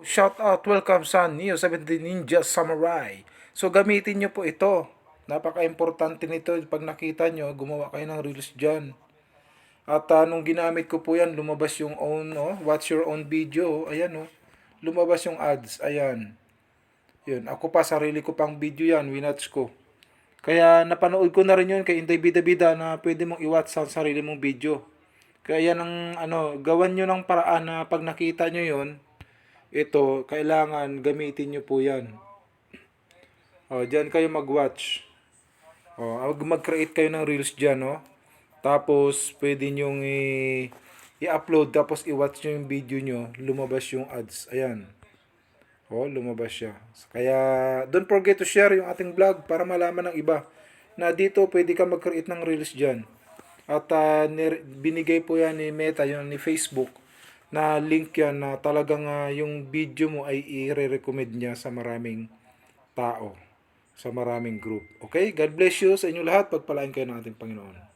Shout out, welcome sa Neo 17 Ninja Samurai. So gamitin nyo po ito. Napaka-importante nito. Pag nakita nyo, gumawa kayo ng reels dyan. At nung ginamit ko po yan, lumabas yung own, watch your own video. Ayan, lumabas yung ads. Ayan. Yun. Ako pa, sarili ko pang video yan. Winatch ko. Kaya napanood ko na rin yun kay Inday Bida-Bida na pwede mong iwatch sa sarili mong video. Kaya yan ang gawan nyo ng paraan na pag nakita nyo yun, ito, kailangan gamitin nyo po yan. Diyan kayo mag-watch. Mag-create kayo ng reels dyan, Tapos, pwede nyo i-upload, tapos i-watch nyo yung video nyo, lumabas yung ads. Ayan. Lumabas siya. Kaya, don't forget to share yung ating vlog para malaman ng iba na dito pwede ka mag-create ng reels dyan. At binigay po yan ni Meta, yun ni Facebook, na link yan na talagang yung video mo ay i-recommend niya sa maraming tao, sa maraming group. Okay? God bless you sa inyo lahat. Pagpalain kayo ng ating Panginoon.